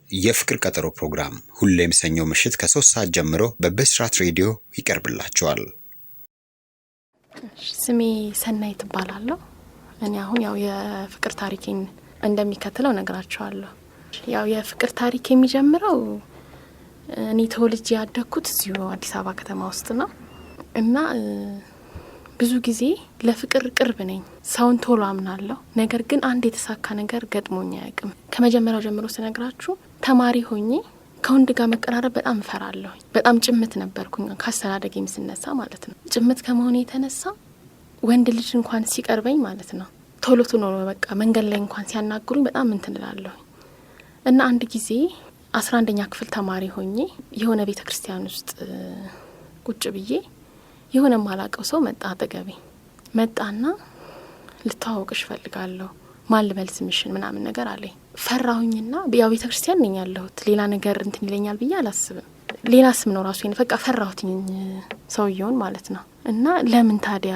የፍቅር ቀጠሮ ፕሮግራም ሁሌም ሰኞ ምሽት ከ3 ሰዓት ጀምሮ በብስራት ሬዲዮ ይቀርብላችኋል። ስሜ ሰናይት እባላለሁ። እኔ አሁን የፍቅር ታሪኬን እንደሚከተለው ነግራችኋለሁ። የፍቅር ታሪክ የሚጀምረው እኔ ተወልጄ ያደግኩት እዚሁ አዲስ አበባ ከተማ ውስጥ ነው እና ብዙ ጊዜ ለፍቅር ቅርብ ነኝ። ሰውን ቶሎ አምናለሁ። ነገር ግን አንድ የተሳካ ነገር ገጥሞኝ አያውቅም። ከመጀመሪያው ጀምሮ ስነግራችሁ ተማሪ ሆኜ ከወንድ ጋር መቀራረብ በጣም እፈራለሁ። በጣም ጭምት ነበርኩኝ ካስተዳደጌም ስነሳ ማለት ነው። ጭምት ከመሆኔ የተነሳ ወንድ ልጅ እንኳን ሲቀርበኝ ማለት ነው ቶሎ ነው በቃ መንገድ ላይ እንኳን ሲያናግሩኝ በጣም እንትን እላለሁ እና አንድ ጊዜ 11ኛ ክፍል ተማሪ ሆኜ የሆነ ቤተክርስቲያን ውስጥ ቁጭ ብዬ የሆነ ማላቀው ሰው መጣ። አጠገቤ መጣና ልተዋወቅሽ ፈልጋለሁ ማን ልበል ስምሽን ምናምን ነገር አለኝ። ፈራሁኝና ያው ቤተክርስቲያን ነኝ ያለሁት ሌላ ነገር እንትን ይለኛል ብዬ አላስብም። ሌላ ስም ነው ራሱ በቃ ፈራሁትኝ ሰውየውን ማለት ነው። እና ለምን ታዲያ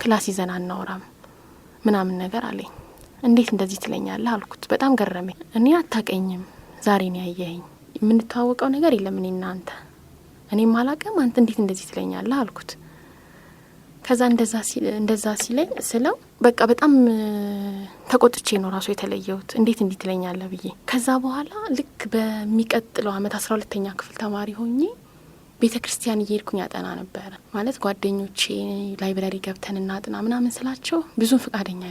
ክላስ ይዘን አናወራም ምናምን ነገር አለኝ። እንዴት እንደዚህ ትለኛለህ አልኩት። በጣም ገረመኝ። እኔ አታቀኝም ዛሬ ነው ያየኸኝ፣ የምንተዋወቀው ነገር የለም እኔ እናንተ እኔም አላቀም አንተ እንዴት እንደዚህ ትለኛለህ አልኩት። ከዛ እንደዛ ሲለኝ ስለው በቃ በጣም ተቆጥቼ ነው ራሱ የተለየሁት እንዴት እንዲህ ትለኛለህ ብዬ። ከዛ በኋላ ልክ በሚቀጥለው አመት 12ኛ ክፍል ተማሪ ሆኜ ቤተክርስቲያን እየሄድኩኝ ያጠና ነበረ። ማለት ጓደኞቼ ላይብራሪ ገብተን እናጥና ምናምን ስላቸው ብዙም ፍቃደኛ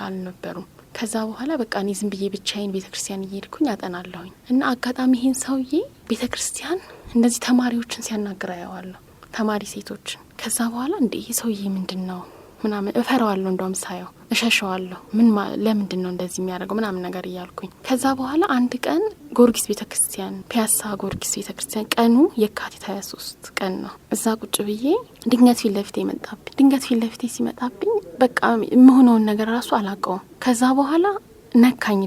አልነበሩም። ከዛ በኋላ በቃ እኔ ዝም ብዬ ብቻዬን ቤተክርስቲያን እየሄድኩኝ ያጠናለሁኝ እና አጋጣሚ ይሄን ሰውዬ ቤተክርስቲያን እንደዚህ ተማሪዎችን ሲያናግር አየዋለሁ፣ ተማሪ ሴቶችን። ከዛ በኋላ እንዴ ይሄ ሰውዬ ምንድነው ምናምን እፈራዋለሁ፣ እንደውም ሳየው እሸሸዋለሁ። ለምንድን ነው እንደዚህ የሚያደርገው ምናምን ነገር እያልኩኝ። ከዛ በኋላ አንድ ቀን ጊዮርጊስ ቤተክርስቲያን ፒያሳ ጊዮርጊስ ቤተክርስቲያን ቀኑ የካቲት 23 ቀን ነው። እዛ ቁጭ ብዬ ድንገት ፊት ለፊቴ ሲመጣብኝ በቃ የምሆነውን ነገር ራሱ አላውቀውም። ከዛ በኋላ ነካኝ፣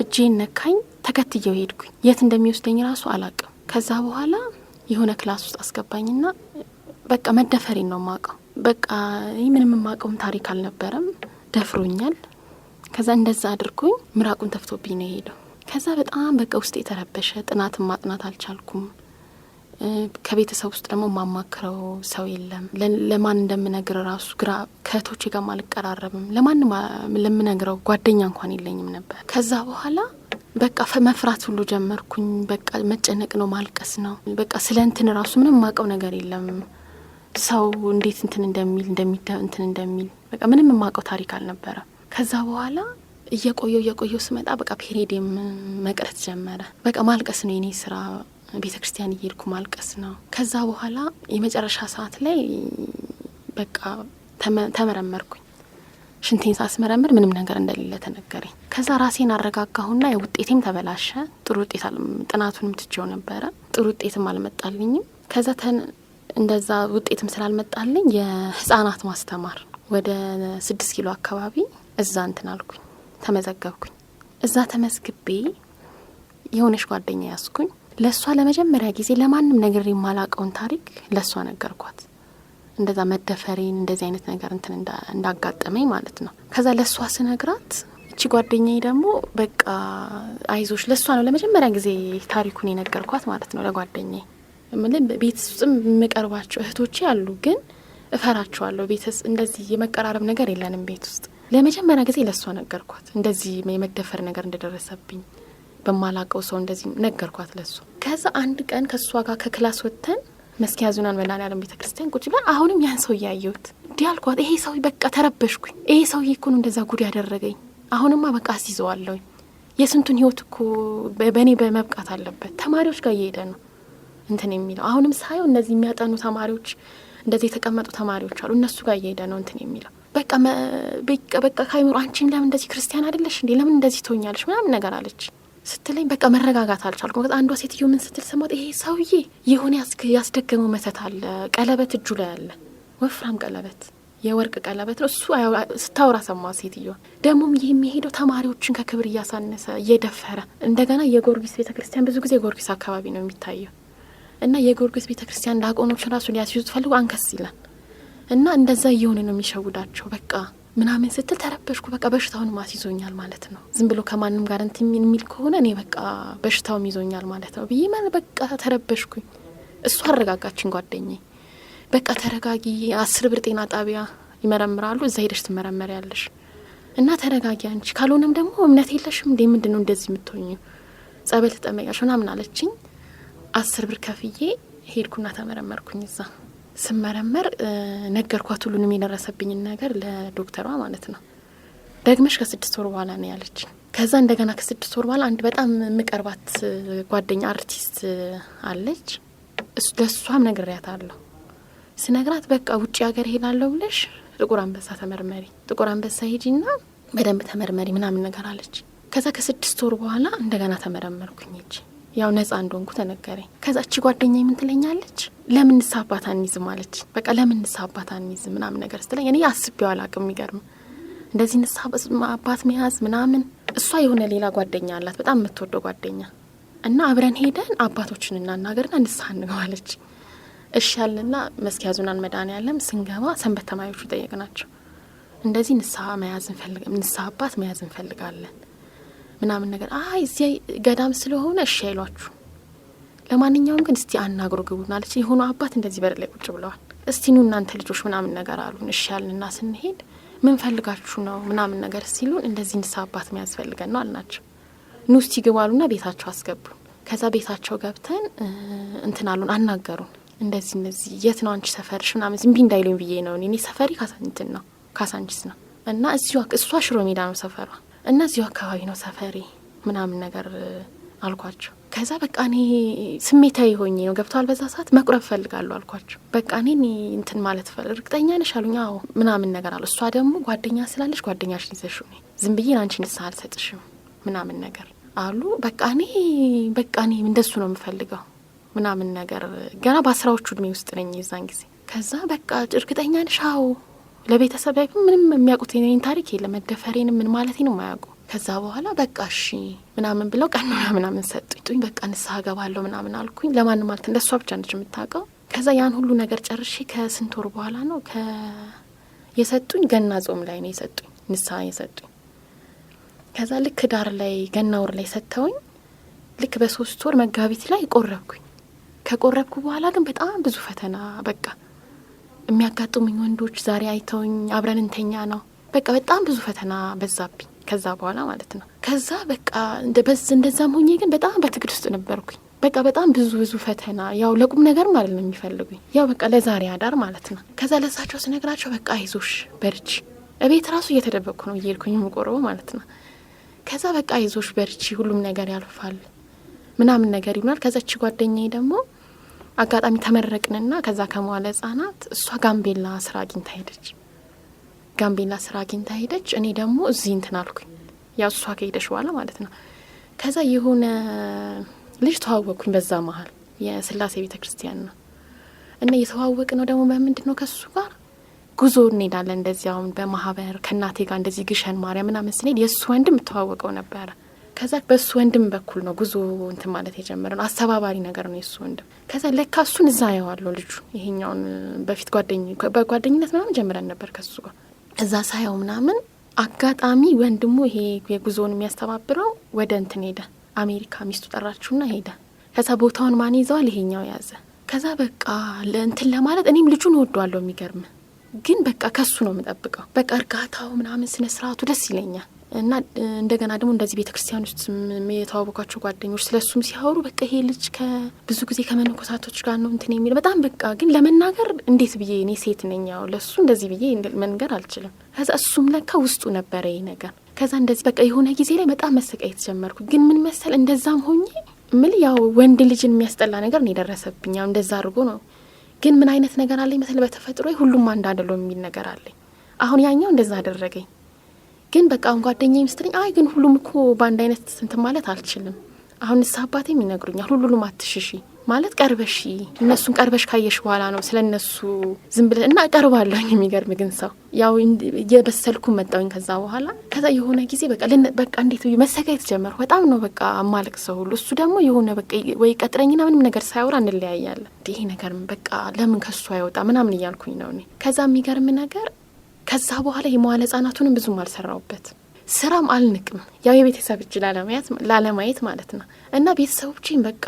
እጄን ነካኝ። ተከትየው ሄድኩኝ። የት እንደሚወስደኝ ራሱ አላውቅም። ከዛ በኋላ የሆነ ክላስ ውስጥ አስገባኝና በቃ መደፈሬን ነው የማውቀው። በቃ ምንም የማውቀውም ታሪክ አልነበረም። ደፍሮኛል። ከዛ እንደዛ አድርጎኝ ምራቁን ተፍቶብኝ ነው የሄደው። ከዛ በጣም በቃ ውስጥ የተረበሸ ጥናትን ማጥናት አልቻልኩም። ከቤተሰብ ውስጥ ደግሞ ማማክረው ሰው የለም። ለማን እንደምነግር ራሱ ግራ። ከእህቶቼ ጋር አልቀራረብም። ለማንም ለምነግረው ጓደኛ እንኳን የለኝም ነበር። ከዛ በኋላ በቃ መፍራት ሁሉ ጀመርኩኝ። በቃ መጨነቅ ነው፣ ማልቀስ ነው። በቃ ስለ እንትን ራሱ ምንም ማቀው ነገር የለም። ሰው እንዴት እንትን እንደሚል በቃ ምንም ማቀው ታሪክ አልነበረ። ከዛ በኋላ እየቆየው ስመጣ በቃ ፔሪየድም መቅረት ጀመረ። በቃ ማልቀስ ነው የኔ ስራ። ቤተክርስቲያን እየሄድኩ ማልቀስ ነው። ከዛ በኋላ የመጨረሻ ሰዓት ላይ በቃ ተመረመርኩኝ። ሽንቴን ሳስመረምር ምንም ነገር እንደሌለ ተነገረኝ። ከዛ ራሴን አረጋጋሁና የውጤቴም ተበላሸ። ጥሩ ውጤት ጥናቱንም ትቼው ነበረ። ጥሩ ውጤትም አልመጣልኝም። ከዛ እንደዛ ውጤትም ስላልመጣልኝ የህፃናት ማስተማር ወደ 6 ኪሎ አካባቢ እዛ እንትን አልኩኝ፣ ተመዘገብኩኝ። እዛ ተመዝግቤ የሆነች ጓደኛ ያስኩኝ። ለሷ ለመጀመሪያ ጊዜ ለማንም ነገር የማላቀውን ታሪክ ለሷ ነገርኳት። እንደዛ መደፈሬን እንደዚህ አይነት ነገር እንትን እንዳጋጠመኝ ማለት ነው። ከዛ ለሷ ስነግራት እቺ ጓደኛዬ ደግሞ በቃ አይዞሽ፣ ለሷ ነው ለመጀመሪያ ጊዜ ታሪኩን የነገርኳት ማለት ነው ለጓደኛዬ። ቤት ውስጥም የምቀርባቸው እህቶቼ አሉ፣ ግን እፈራቸዋለሁ። ቤተስ እንደዚህ የመቀራረብ ነገር የለንም ቤት ውስጥ። ለመጀመሪያ ጊዜ ለሷ ነገርኳት፣ እንደዚህ የመደፈር ነገር እንደደረሰብኝ በማላቀው ሰው እንደዚህ ነገርኳት ለሷ። ከዛ አንድ ቀን ከሷ ጋር ከክላስ ወጥተን መስኪያ ዙናን መድኃኔዓለም ቤተክርስቲያን ቁጭ ብለን አሁንም ያን ሰው ያየሁት እንዲህ አልኳት። ይሄ ሰው በቃ ተረበሽኩኝ። ይሄ ሰው እኮ ነው እንደዛ ጉድ ያደረገኝ። አሁንማ በቃ አስይዘዋለሁ። የስንቱን ህይወት እኮ በእኔ በመብቃት አለበት። ተማሪዎች ጋር እየሄደ ነው እንትን የሚለው። አሁንም ሳየው እነዚህ የሚያጠኑ ተማሪዎች፣ እንደዚህ የተቀመጡ ተማሪዎች አሉ፣ እነሱ ጋር እየሄደ ነው እንትን የሚለው። በቃ ካይምሩ አንቺም ለምን እንደዚህ ክርስቲያን አይደለሽ እንዴ ለምን እንደዚህ ትሆኛለሽ ምናምን ነገር አለች ስትለኝ በቃ መረጋጋት አልቻልኩም። አንዷ ሴትዮ ምን ስትል ሰማት፣ ይሄ ሰውዬ የሆነ ያስደገመው መተት አለ፣ ቀለበት እጁ ላይ አለ፣ ወፍራም ቀለበት፣ የወርቅ ቀለበት ነው። እሱ ስታወራ ሰማ ሴትዮ። ደግሞም ይህ የሚሄደው ተማሪዎችን ከክብር እያሳነሰ እየደፈረ። እንደገና የጊዮርጊስ ቤተክርስቲያን ብዙ ጊዜ ጊዮርጊስ አካባቢ ነው የሚታየው እና የጊዮርጊስ ቤተክርስቲያን ዲያቆኖች ራሱ ሊያስይዙት ፈልጉ አንከስ ይላል እና እንደዛ እየሆነ ነው የሚሸውዳቸው። በቃ ምናምን ስትል ተረበሽኩ። በቃ በሽታውን ማስይዞኛል ማለት ነው። ዝም ብሎ ከማንም ጋር እንትን የሚል ከሆነ እኔ በቃ በሽታውም ይዞኛል ማለት ነው ብዬ ማለት በቃ ተረበሽኩኝ። እሷ አረጋጋችን ጓደኛዬ። በቃ ተረጋጊ፣ 10 ብር ጤና ጣቢያ ይመረምራሉ፣ እዛ ሄደሽ ትመረመሪያለሽ እና ተረጋጊ አንቺ፣ ካልሆነም ደግሞ እምነት የለሽም እንዴ? ምንድነው እንደዚህ የምትሆኚው? ጸበል ተጠመቂያሽ ምናምን አለችኝ። 10 ብር ከፍዬ ሄድኩና ተመረመርኩኝ። እዛ ስመረመር ነገርኳት ሁሉንም የደረሰብኝን ነገር ለዶክተሯ ማለት ነው። ደግመሽ ከ6 ወር በኋላ ነው ያለችኝ። ከዛ እንደገና ከ6 ወር በኋላ አንድ በጣም የምቀርባት ጓደኛ አርቲስት አለች። ለሷም ነግሬያታለሁ። ስነግራት በቃ ውጪ ሀገር ሄዳለሁ ብለሽ ጥቁር አንበሳ ተመርመሪ፣ ጥቁር አንበሳ ሂጂና በደንብ ተመርመሪ ምናምን ነገር አለች። ከዛ ከ6 ወር በኋላ እንደገና ተመረመርኩኝ እንጂ ያው ነጻ እንደሆንኩ ተነገረኝ። ከዛ እቺ ጓደኛዬ ምን ትለኛለች? ለምን ንሳባት አንይዝም አለች። በቃ ለምን ንሳባት አንይዝም ምናምን ነገር ስትለኝ እኔ አስቤው አላቅም። የሚገርም እንደዚህ ንሳባት መያዝ ምናምን። እሷ የሆነ ሌላ ጓደኛ አላት በጣም የምትወደው ጓደኛ እና አብረን ሄደን አባቶችን እናናገርና ንስሐ እንገባለች። እሺ ያለና መስኪያዙናን መድኃኔዓለም ስንገባ ሰንበት ተማሪዎቹ ጠየቅናቸው። እንደዚህ ንስሐ አባት መያዝ እንፈልጋለን ምናምን ነገር። አይ እዚያ ገዳም ስለሆነ እሺ አይሏችሁ፣ ለማንኛውም ግን እስቲ አናግሩ ግቡና አለች። የሆኑ አባት እንደዚህ በር ላይ ቁጭ ብለዋል። እስቲ ኑ እናንተ ልጆች ምናምን ነገር አሉን። እሺ ያልንና ስንሄድ ምን ፈልጋችሁ ነው ምናምን ነገር ሲሉን እንደዚህ ንስሐ አባት መያዝ ፈልገን ነው አልናቸው። ኑ እስቲ ግቡ አሉና ቤታቸው አስገቡን። ከዛ ቤታቸው ገብተን እንትን አሉን፣ አናገሩን። እንደዚህ የት ነው አንቺ ሰፈርሽ ምናምን ዝም ቢ እንዳይሉኝ ብዬ ነው። እኔ ሰፈሪ ካሳንቺስ ነው እና እሷ ሽሮ ሜዳ ነው ሰፈሯ እና እዚሁ አካባቢ ነው ሰፈሪ ምናምን ነገር አልኳቸው። ከዛ በቃ እኔ ስሜታዊ ሆኜ ነው ገብተዋል። በዛ ሰዓት መቁረብ ፈልጋለሁ አልኳቸው። በቃ እኔ እንትን ማለት እርግጠኛ ነሽ አሉኝ። አዎ ምናምን ነገር አሉ። እሷ ደግሞ ጓደኛ ስላለሽ ጓደኛሽን ይዘሽው ነው ዝም ብዬ አንቺ ንስሐ አልሰጥሽም ምናምን ነገር አሉ። በቃ እኔ እንደሱ ነው የምፈልገው ምናምን ነገር። ገና በ10ዎቹ እድሜ ውስጥ ነኝ የዛን ጊዜ። ከዛ በቃ እርግጠኛ ነሽ? አዎ ለቤተሰብ ላይ ምንም የሚያውቁት የኔን ታሪክ የለም፣ መደፈሬንም ምን ማለት ነው የማያውቁ። ከዛ በኋላ በቃ እሺ ምናምን ብለው ቀኖና ምናምን ሰጡኝ። በቃ ንስሐ ገባለሁ ምናምን አልኩኝ። ለማንም ማለት እንደሷ ብቻ ነች የምታውቀው። ከዛ ያን ሁሉ ነገር ጨርሼ ከስንት ወር በኋላ ነው የሰጡኝ፣ ገና ጾም ላይ ነው የሰጡኝ ንስሐ የሰጡኝ። ከዛ ልክ ዳር ላይ ገና ወር ላይ ሰጥተውኝ ልክ በ3 ወር መጋቢት ላይ ቆረብኩኝ። ከቆረብኩ በኋላ ግን በጣም ብዙ ፈተና በቃ የሚያጋጥሙኝ ወንዶች ዛሬ አይተውኝ አብረን እንተኛ ነው። በቃ በጣም ብዙ ፈተና በዛብኝ ከዛ በኋላ ማለት ነው። ከዛ በቃ እንደዛም ሆኜ ግን በጣም በትግል ውስጥ ነበርኩኝ። በቃ በጣም ብዙ ፈተና ያው ለቁም ነገር ማለት ነው የሚፈልጉኝ፣ ያው በቃ ለዛሬ አዳር ማለት ነው። ከዛ ለሳቸው ስነግራቸው በቃ አይዞሽ በርቺ፣ እቤት ራሱ እየተደበቅኩ ነው እየሄድኩኝ የምቆርበው ማለት ነው። ከዛ በቃ አይዞሽ በርቺ፣ ሁሉም ነገር ያልፋል ምናምን ነገር ይሉናል። ከዛች ጓደኛዬ ደግሞ አጋጣሚ ተመረቅንና ከዛ ከመዋለ ህጻናት እሷ ጋምቤላ ስራ አግኝታ ሄደች። እኔ ደግሞ እዚህ እንትን አልኩኝ፣ ያው እሷ ከሄደች በኋላ ማለት ነው። ከዛ የሆነ ልጅ ተዋወቅኩኝ በዛ መሀል፣ የስላሴ ቤተክርስቲያን ነው እና የተዋወቅ ነው ደግሞ በምንድን ነው ከሱ ጋር ጉዞ እንሄዳለን እንደዚህ አሁን በማህበር ከእናቴ ጋር እንደዚህ ግሸን ማርያም ምናምን ስንሄድ የእሱ ወንድም ተዋወቀው ነበረ። ከዛ በሱ ወንድም በኩል ነው ጉዞ እንትን ማለት የጀመረው። አስተባባሪ ነገር ነው የሱ ወንድም። ከዛ ለካ እሱን እዛ ያዋለው ልጁ ይሄኛውን በፊት በጓደኝነት ምናምን ጀምረን ነበር ከሱ ጋር። እዛ ሳያው ምናምን አጋጣሚ ወንድሙ ይሄ የጉዞውን የሚያስተባብረው ወደ እንትን ሄደ፣ አሜሪካ ሚስቱ ጠራችውና ሄደ። ከዛ ቦታውን ማን ይዘዋል? ይሄኛው ያዘ። ከዛ በቃ ለእንትን ለማለት እኔም ልጁን እወደዋለሁ የሚገርም ግን በቃ ከሱ ነው የምጠብቀው። በቃ እርጋታው ምናምን ስነ ስርዓቱ ደስ ይለኛል። እና እንደገና ደግሞ እንደዚህ ቤተክርስቲያን ውስጥ የተዋወቋቸው ጓደኞች ስለሱም ሲያወሩ በቃ ይሄ ልጅ ብዙ ጊዜ ከመነኮሳቶች ጋር ነው እንትን የሚል በጣም በቃ ግን ለመናገር እንዴት ብዬ እኔ ሴት ነኝ ያው ለሱ እንደዚህ ብዬ መንገር አልችልም። ከዛ እሱም ለካ ውስጡ ነበረ ይሄ ነገር። ከዛ እንደዚህ በቃ የሆነ ጊዜ ላይ በጣም መሰቃየት ጀመርኩ። ግን ምን መሰል እንደዛም ሆኜ ያው ወንድ ልጅን የሚያስጠላ ነገር ነው የደረሰብኝ። ያው እንደዛ አድርጎ ነው። ግን ምን አይነት ነገር አለኝ መሰል በተፈጥሮ ሁሉም አንድ አይደለም የሚል ነገር አለኝ። አሁን ያኛው እንደዛ አደረገኝ። ግን በቃ አሁን ጓደኛዬ ምስጥልኝ አይ ግን ሁሉም እኮ በአንድ አይነት እንትን ማለት አልችልም። አሁን ንስሐ አባቴም ይነግሩኛል ሁሉም አትሽሺ ማለት ቀርበሽ እነሱን ቀርበሽ ካየሽ በኋላ ነው ስለነሱ ዝም ብለ እና ቀርባለሁ። የሚገርም ግን ሰው ያው የበሰልኩ መጣውኝ ከዛ በኋላ ከዛ የሆነ ጊዜ በቃ እንዴት መሰቃየት ጀመርኩ። በጣም ነው በቃ አማልቅ ሰው ሁሉ እሱ ደግሞ የሆነ በቃ ወይ ቀጥረኝና ምንም ነገር ሳይወራ እንለያያለን። ይሄ ነገር በቃ ለምን ከሱ አይወጣ ምናምን እያልኩኝ ነው እኔ። ከዛ የሚገርም ነገር ከዛ በኋላ የመዋለ ህጻናቱንም ብዙም አልሰራውበት ስራም አልንቅም ያው የቤተሰብ እጅ ላለማየት ማለት ነው። እና ቤተሰቦቼን በቃ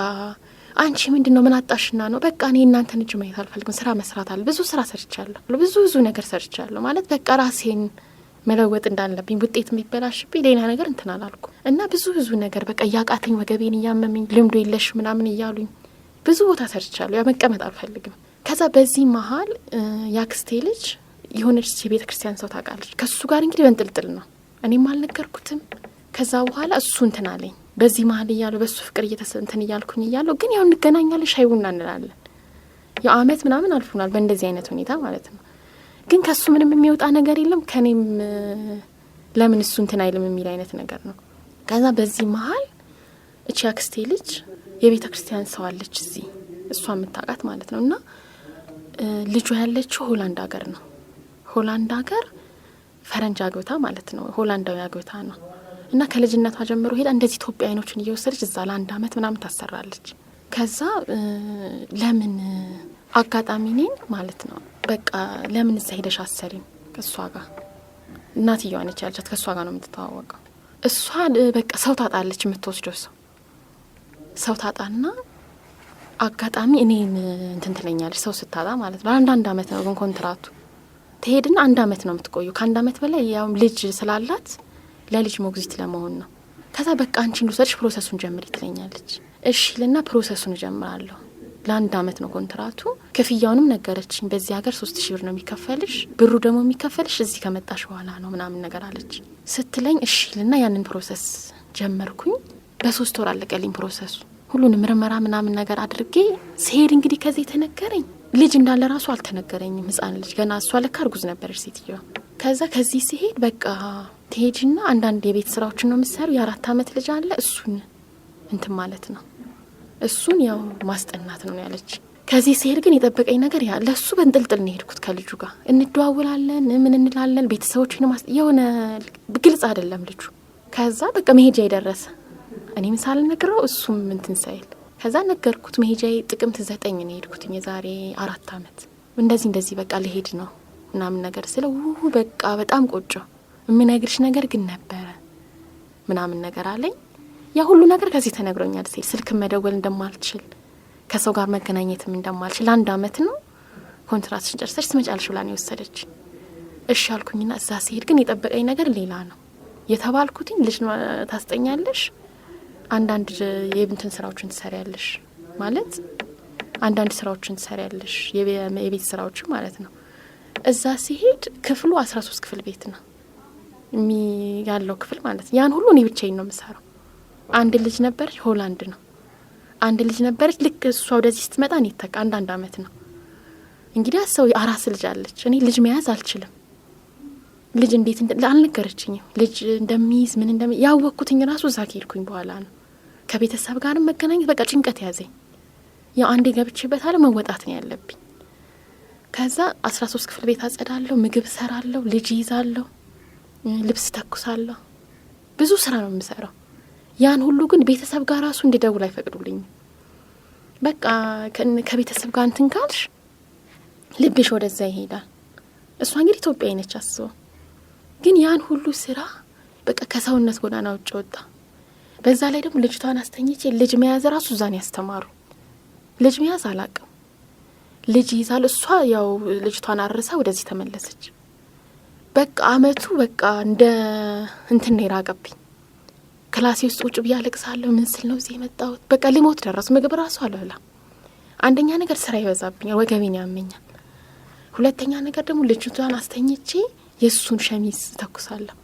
አንቺ ምንድነው ምን አጣሽና ነው በቃ እኔ እናንተን እጅ ማየት አልፈልግም ስራ መስራት አለ ብዙ ስራ ሰርቻለሁ ብዙ ነገር ሰርቻለሁ ማለት በቃ ራሴን መለወጥ እንዳለብኝ ውጤት የሚበላሽብኝ ሌላ ነገር እንትን አላልኩ እና ብዙ ነገር በቃ ያቃተኝ ወገቤን ያመመኝ ልምዶ የለሽ ምናምን እያሉኝ ብዙ ቦታ ሰርቻለሁ ያ መቀመጥ አልፈልግም። ከዛ በዚህ መሃል ያክስቴ ልጅ የሆነች የቤተ ክርስቲያን ሰው ታውቃለች ከሱ ጋር እንግዲህ በንጥልጥል ነው እኔም አልነገርኩትም። ከዛ በኋላ እሱ እንትን አለኝ በዚህ መሃል እያለሁ በሱ ፍቅር እየተሰንተን እያልኩኝ እያለሁ ግን ያው እንገናኛለን ሻይ ቡና እንላለን ያው አመት ምናምን አልፎናል በእንደዚህ አይነት ሁኔታ ማለት ነው። ግን ከሱ ምንም የሚወጣ ነገር የለም ከኔም ለምን እሱ እንትን አይልም የሚል አይነት ነገር ነው። ከዛ በዚህ መሃል እቺ ያክስቴ ልጅ የቤተ ክርስቲያን ሰው አለች እዚህ እሷ የምታውቃት ማለት ነው እና ልጇ ያለችው ሆላንድ ሀገር ነው። ሆላንድ ሀገር ፈረንጅ አግብታ ማለት ነው ሆላንዳዊ አግብታ ነው እና ከልጅነቷ ጀምሮ ሄዳ እንደዚህ ኢትዮጵያውያኖችን እየወሰደች እዛ ለአንድ አመት ምናምን ታሰራለች። ከዛ ለምን አጋጣሚ ነኝ ማለት ነው በቃ ለምን እዛ ሄደሽ አሰሪም ከሷ ጋር እናትየዋ ነች ያለቻት ከሷ ጋር ነው የምትተዋወቀው። እሷ በቃ ሰው ታጣለች የምትወስደው ሰው ታጣና አጋጣሚ እኔን እንትን ትለኛለች ሰው ስታጣ ማለት ነው። አንድ አመት ነው ግን ኮንትራቱ ትሄድና 1 አመት ነው የምትቆየው ከ1 አመት በላይ ያው ልጅ ስላላት ለልጅ ሞግዚት ለመሆን ነው። ከዛ በቃ አንቺን ልውሰድሽ ፕሮሰሱን ጀምሪ ትለኛለች። እሺ ልና ፕሮሰሱን ጀምራለሁ። ለ1 አመት ነው ኮንትራቱ። ክፍያውንም ነገረችኝ በዚህ ሀገር 3000 ብር ነው የሚከፈልሽ ብሩ ደግሞ የሚከፈልሽ እዚህ ከመጣሽ በኋላ ነው ምናምን ነገር አለች ስትለኝ እሺ ልና ያንን ፕሮሰስ ጀመርኩኝ። በ3 ወር አለቀልኝ ፕሮሰሱ ሁሉንም ምርመራ ምናምን ነገር አድርጌ ሲሄድ እንግዲህ ከዚህ ተነገረኝ ልጅ እንዳለ ራሱ አልተነገረኝም ህፃን ልጅ ገና እሷ ለካ እርጉዝ ነበረች ሴትዮዋ። ከዛ ከዚህ ሲሄድ በቃ ትሄጂና አንዳንድ የቤት ስራዎችን ነው የምትሰሪው የ4 አመት ልጅ አለ እሱን እንትን ማለት ነው እሱን ያው ማስጠናት ነው ያለች። ከዚህ ሲሄድ ግን የጠበቀኝ ነገር ያ ለሱ በንጥልጥል ነው ሄድኩት ከልጁ ጋር እንደዋወላለን ምን እንላለን ቤተሰቦችን የሆነ ግልጽ አይደለም ልጁ። ከዛ በቃ መሄጃ ይደረሰ እኔም ሳልነግረው እሱም እንትን ሳይል ከዛ ነገርኩት መሄጃዬ ጥቅምት 9 ነው ሄድኩት የዛሬ 4 አመት እንደዚህ በቃ ልሄድ ነው ምናምን ነገር ስለ በቃ በጣም ቆጮ የምነግርሽ ነገር ግን ነበረ ምናምን ነገር አለኝ። ያ ሁሉ ነገር ከዚህ ተነግሮኛል ስልክ መደወል እንደማልችል ከሰው ጋር መገናኘትም እንደማልችል 1 አመት ነው ኮንትራትሽን ጨርሰሽ ትመጫለሽ ብላ ነው የወሰደች። እሺ አልኩኝና እዛ ሲሄድ ግን የጠበቀኝ ነገር ሌላ ነው የተባልኩትኝ ልጅ ታስጠኛለሽ አንዳንድ የብንትን ስራዎችን ትሰሪያለሽ ማለት አንዳንድ ስራዎችን ትሰሪያለሽ የቤት ስራዎች ማለት ነው። እዛ ሲሄድ ክፍሉ 13 ክፍል ቤት ነው ያለው ክፍል ማለት ያን ሁሉ እኔ ብቻዬን ነው የምሰራው። አንድ ልጅ ነበረች ሆላንድ ነው አንድ ልጅ ነበረች ልክ እሷ ወደዚህ ስትመጣ እኔ ተካ አንድ አመት ነው እንግዲህ አሰው አራስ ልጅ አለች። እኔ ልጅ መያዝ አልችልም ልጅ እንዴት አልነገረችኝም ልጅ እንደሚይዝ ምን ያወቅኩትኝ ራሱ እዛ ከሄድኩኝ በኋላ ነው። ከቤተሰብ ጋር መገናኘት በቃ ጭንቀት ያዘኝ። ያው አንዴ ገብቼበት አለ መወጣት ነው ያለብኝ። ከዛ 13 ክፍል ቤት አጸዳለሁ ምግብ ሰራለሁ ልጅ ይዛለሁ ልብስ ተኩሳለሁ ብዙ ስራ ነው የምሰራው። ያን ሁሉ ግን ቤተሰብ ጋር ራሱ እንድደውል አይፈቅዱልኝም። በቃ ከቤተሰብ ጋር እንትን ካልሽ ልብሽ ወደዛ ይሄዳል። እሷ እንግዲህ ኢትዮጵያዊ ነች አስበው። ግን ያን ሁሉ ስራ በቃ ከሰውነት ጎዳና ውጭ ወጣ። በዛ ላይ ደግሞ ልጅቷን አስተኝቼ ልጅ መያዝ ራሱ ዛን ያስተማሩ ልጅ መያዝ አላቅም ልጅ ይዛል። እሷ ያው ልጅቷን አርሳ ወደዚህ ተመለሰች። በቃ አመቱ በቃ እንደ እንትን ነው የራቀብኝ። ክላሴ ውስጥ ቁጭ ብዬ አለቅሳለሁ። ምን ስል ነው እዚህ የመጣሁት? በቃ ልሞት ደረሱ። ምግብ ራሱ አልበላ። አንደኛ ነገር ስራ ይበዛብኛል፣ ወገቤን ያመኛል። ሁለተኛ ነገር ደግሞ ልጅቷን አስተኝቼ የሱን ሸሚዝ ተኩሳለሁ።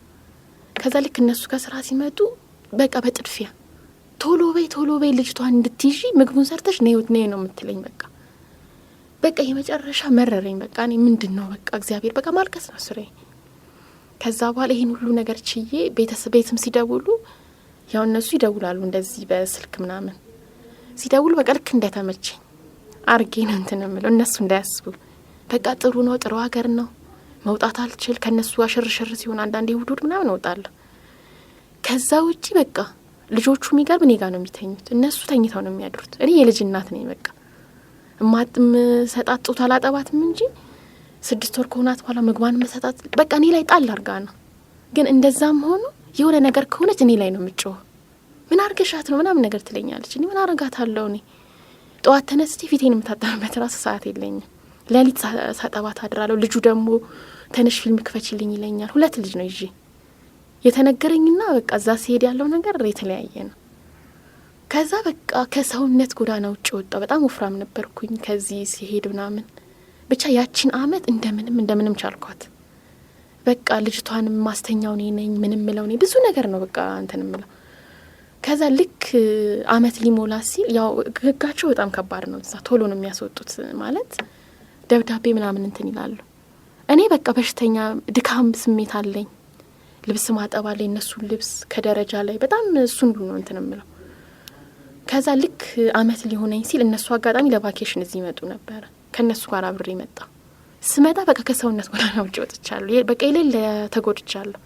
ከዛ ልክ እነሱ ከስራ ሲመጡ በቃ በጥድፊያ ቶሎ በይ ልጅቷን እንድትይዢ ምግቡን ሰርተሽ ነይ ነው የምትለኝ። በቃ የመጨረሻ መረረኝ። በቃ እኔ ምንድነው በቃ እግዚአብሔር በቃ ማልቀስ ነው ስራዬ። ከዛ በኋላ ይሄን ሁሉ ነገር ችዬ ቤትም ሲደውሉ ያው እነሱ ይደውላሉ እንደዚህ በስልክ ምናምን ሲደውሉ በቃ ልክ እንደተመቸኝ አርጌ ነው እንትን እምለው እነሱ እንዳያስቡ በቃ ጥሩ ነው ጥሩ ሀገር ነው መውጣት አልችል ከነሱ ጋር ሽርሽር ሲሆን አንዳንዴ ውዱድ ምናምን እወጣለሁ። ከዛ ውጪ በቃ ልጆቹ የሚገርም እኔ ጋር ነው የሚተኙት። እነሱ ተኝተው ነው የሚያድሩት። እኔ የልጅ እናት ነኝ። በቃ እማጥም ሰጣጡት አላጠባትም እንጂ 6 ወር ከሆናት በኋላ ምግቧን መሰጣት በቃ እኔ ላይ ጣል አርጋ ነው። ግን እንደዛም ሆኖ የሆነ ነገር ከሆነች እኔ ላይ ነው የምጮህ። ምን አርገሻት ነው ምናምን ነገር ትለኛለች። እኔ ምን አረጋታለሁ? እኔ ጠዋት ተነስቼ ፊቴን የምታጠብበት ራሱ ሰዓት የለኝም። ሌሊት ሳጠባት አድራለሁ። ልጁ ደግሞ ተነሽ ፊልም ክፈችልኝ ይለኛል። 2 ልጅ ነው ይዤ የተነገረኝና በቃ እዛ ሲሄድ ያለው ነገር የተለያየ ነው። ከዛ በቃ ከሰውነት ጎዳና ውጭ ወጣው። በጣም ወፍራም ነበርኩኝ ከዚህ ሲሄድ ምናምን ብቻ ያቺን አመት እንደምንም ቻልኳት። በቃ ልጅቷን ማስተኛው ነኝ ምንም ምለው ነኝ ብዙ ነገር ነው በቃ እንትን ምለው። ከዛ ልክ አመት ሊሞላ ሲል ያው ህጋቸው በጣም ከባድ ነው። እዛ ቶሎ ነው የሚያስወጡት ማለት ደብዳቤ ምናምን እንትን ይላሉ። እኔ በቃ በሽተኛ ድካም ስሜት አለኝ። ልብስ ማጠብ አለኝ እነሱን ልብስ ከደረጃ ላይ በጣም እሱን ሁሉ ነው እንትን ምለው። ከዛ ልክ አመት ሊሆነኝ ሲል እነሱ አጋጣሚ ለቫኬሽን እዚህ ይመጡ ነበር። ከነሱ ጋር አብሬ መጣ። ስመጣ በቃ ከሰውነት ጎዳና ውጭ ወጥቻለሁ። በቃ የሌለ ተጎድቻለሁ።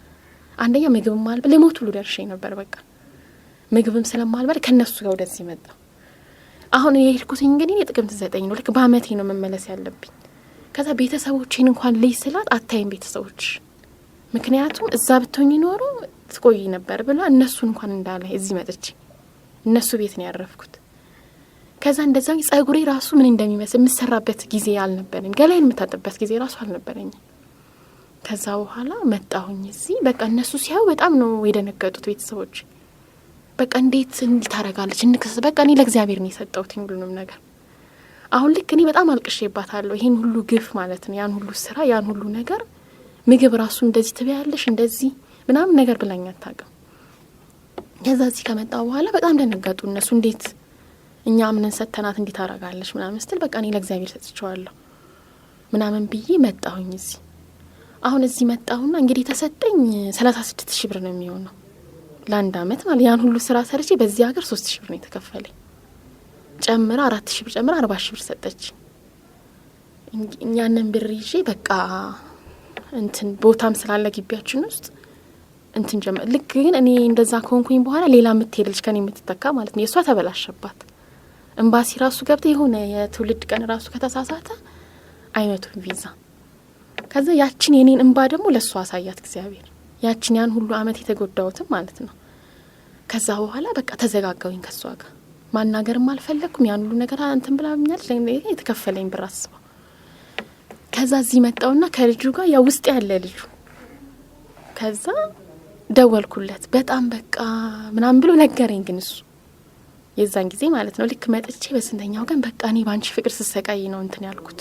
አንደኛ ምግብ ማልበ ለሞት ሁሉ ደርሼ ነበር። በቃ ምግብም ስለማልበል ከነሱ ጋር ወደዚህ መጣ። አሁን የሄድኩት እንግዲህ የጥቅምት 9 ነው። ልክ በአመቴ ነው መመለስ ያለብኝ። ከዛ ቤተሰቦቼን እንኳን ልይ ስላት አታይም ቤተሰቦች ምክንያቱም እዛ ብትሆኝ ኖሮ ትቆይ ነበር ብላ እነሱን እንኳን እንዳለ እዚህ መጥቼ እነሱ ቤት ነው ያረፍኩት። ከዛ እንደዛው ጸጉሬ ራሱ ምን እንደሚመስል የምሰራበት ጊዜ አልነበረኝ። ገላዬን የምታጠብበት ጊዜ ራሱ አልነበረኝ። ከዛ በኋላ መጣሁኝ እዚህ በቃ እነሱ ሲያዩ በጣም ነው የደነገጡት ቤተሰቦች። በቃ እንዴት እንዲታረጋለች እንክስ በቃ እኔ ለእግዚአብሔር ነው የሰጠሁት ሁሉንም ነገር። አሁን ልክ እኔ በጣም አልቅሼባታለሁ። ይሄን ሁሉ ግፍ ማለት ነው ያን ሁሉ ስራ ያን ሁሉ ነገር ምግብ ራሱ እንደዚህ ትበያለሽ እንደዚህ ምናምን ነገር ብላኝ አታውቅም። ከዛ እዚህ ከመጣሁ በኋላ በጣም ደነገጡ እነሱ። እንዴት እኛ ምንን ሰተናት እንዴት ታረጋለች ምናምን ስትል በቃ እኔ ለእግዚአብሔር ሰጥቼዋለሁ ምናምን ብዬ መጣሁኝ እዚህ። አሁን እዚህ መጣሁና እንግዲህ ተሰጠኝ 36,000 ብር ነው የሚሆነው ለአንድ አመት ማለት ያን ሁሉ ስራ ሰርቼ በዚህ ሀገር 3,000 ብር ነው የተከፈለኝ። ጨምራ 4,000 ብር ጨምራ 40,000 ብር ሰጠች። ያንን ብር ይዤ በቃ እንትን ቦታም ስላለ ግቢያችን ውስጥ እንትን ጀመር። ልክ ግን እኔ እንደዛ ከሆንኩኝ በኋላ ሌላ የምትሄድ ልጅ ከኔ የምትተካ ማለት ነው። የሷ ተበላሸባት። ኤምባሲ ራሱ ገብተ የሆነ የትውልድ ቀን ራሱ ከተሳሳተ አይነቱን ቪዛ። ከዛ ያችን የኔን እንባ ደግሞ ለሷ አሳያት እግዚአብሔር። ያችን ያን ሁሉ አመት የተጎዳውትም ማለት ነው። ከዛ በኋላ በቃ ተዘጋጋውኝ ከሷ ጋር ማናገርም አልፈለኩም። ያን ሁሉ ነገር እንትን ብላኛለች። የተከፈለኝ ብር አስበው። ከዛ እዚህ መጣውና ከልጁ ጋር ያ ውስጥ ያለ ልጁ ከዛ ደወልኩለት። በጣም በቃ ምናምን ብሎ ነገረኝ። ግን እሱ የዛን ጊዜ ማለት ነው ልክ መጥቼ በስንተኛው ቀን በቃ እኔ ባንቺ ፍቅር ስሰቃይ ነው እንትን ያልኩት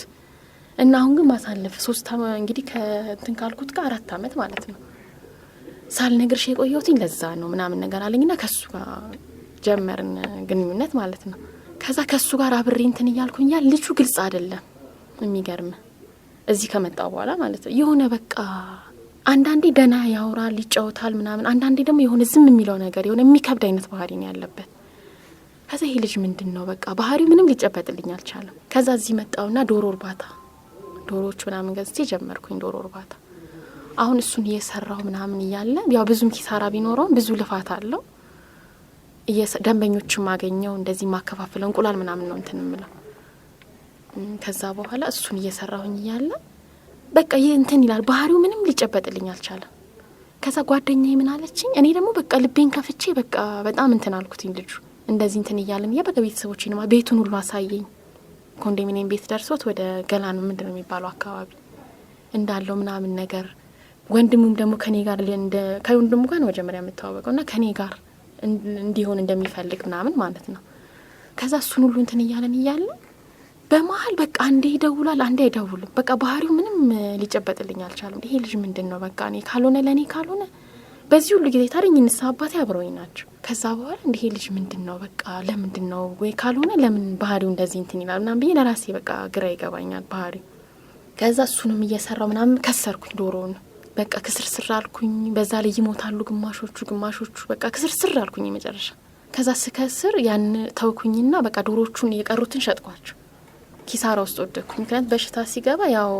እና አሁን ግን ማሳለፍ 3 አመት እንግዲህ ከእንትን ካልኩት ጋር 4 አመት ማለት ነው ሳልነግርሽ የቆየሁትኝ ለዛ ነው ምናምን ነገር አለኝና ከሱ ጋር ጀመርን ግንኙነት ማለት ነው። ከዛ ከሱ ጋር አብሬ እንትን እያልኩኝ ያ ልጁ ግልጽ አይደለም የሚገርም እዚህ ከመጣው በኋላ ማለት ነው። የሆነ በቃ አንዳንዴ ደና ያወራል ይጫወታል ምናምን፣ አንዳንዴ ደግሞ የሆነ ዝም የሚለው ነገር የሆነ የሚከብድ አይነት ባህሪ ነው ያለበት። ከዛ ይሄ ልጅ ምንድነው በቃ ባህሪው ምንም ሊጨበጥልኝ አልቻለም። ከዛ እዚህ መጣውና ዶሮ እርባታ ዶሮዎች ምናምን ገዝቼ ጀመርኩኝ ዶሮ እርባታ። አሁን እሱን እየሰራው ምናምን እያለ ያው ብዙም ኪሳራ ቢኖረውም ብዙ ልፋት አለው። ደንበኞችም ማገኘው እንደዚህ ማከፋፈለው እንቁላል ምናምን ነው እንትን ምለው። ከዛ በኋላ እሱን እየሰራሁኝ እያለ በቃ ይሄ እንትን ይላል ባህሪው ምንም ሊጨበጥልኝ አልቻለም። ከዛ ጓደኛዬ ምን አለችኝ፣ እኔ ደግሞ በቃ ልቤን ከፍቼ በቃ በጣም እንትን አልኩትኝ። ልጁ እንደዚህ እንትን እያለን ያ በቃ ቤተሰቦቼን ቤቱን ሁሉ አሳየኝ። ኮንዶሚኒየም ቤት ደርሶት ወደ ገላን ምንድነው የሚባለው አካባቢ እንዳለው ምናምን ነገር። ወንድሙም ደግሞ ከኔ ጋር ከወንድሙ ጋር ነው መጀመሪያ የምተዋወቀውና ከኔ ጋር እንዲሆን እንደሚፈልግ ምናምን ማለት ነው። ከዛ እሱን ሁሉ እንትን እያለን እያለ በመሀል በቃ አንዴ ይደውላል አንዴ አይደውልም። በቃ ባህሪው ምንም ሊጨበጥልኝ አልቻለም። ይሄ ልጅ ምንድነው በቃ እኔ ካልሆነ ለኔ ካልሆነ በዚህ ሁሉ ጊዜ ታሪኝ ንስ አባቴ አብረውኝ ናቸው። ከዛ በኋላ ይሄ ልጅ ምንድነው በቃ ለምንድነው ወይ ካልሆነ ለምን ባህሪው እንደዚህ እንትን ይላል ምናምን ብዬ ለራሴ በቃ ግራ ይገባኛል ባህሪው። ከዛ እሱንም እየሰራው ምናምን ከሰርኩኝ ዶሮውን በቃ ክስርስር አልኩኝ። በዛ ላይ ይሞታሉ ግማሾቹ በቃ ክስርስር አልኩኝ መጨረሻ። ከዛ ስከስር ያን ተውኩኝና በቃ ዶሮቹን የቀሩትን ሸጥኳቸው። ኪሳራ ውስጥ ወደኩኝ። ምክንያት በሽታ ሲገባ ያው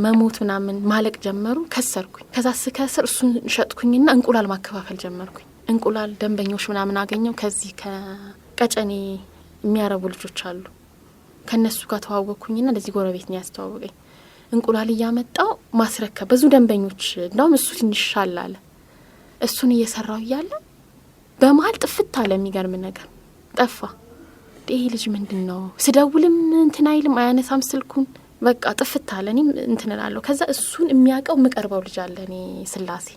መሞት ምናምን ማለቅ ጀመሩ። ከሰርኩኝ። ከዛ ስከስር እሱን ሸጥኩኝና እንቁላል ማከፋፈል ጀመርኩኝ። እንቁላል ደንበኞች ምናምን አገኘው። ከዚህ ከቀጨኔ የሚያረቡ ልጆች አሉ። ከነሱ ጋር ተዋወቅኩኝና ለዚህ ጎረቤት ነው ያስተዋወቀኝ። እንቁላል እያመጣው ማስረከብ ብዙ ደንበኞች እንደውም እሱ ትንሽ ሻላለ እሱን እየሰራው እያለ በመሃል ጥፍት አለ። የሚገርም ነገር ጠፋ። ይሄ ልጅ ምንድነው? ስደውልም እንትን አይልም አያነሳም ስልኩን። በቃ ጥፍት አለ። እኔም እንትን እላለሁ። ከዛ እሱን የሚያቀው ምቀርበው ልጅ አለ እኔ ስላሴ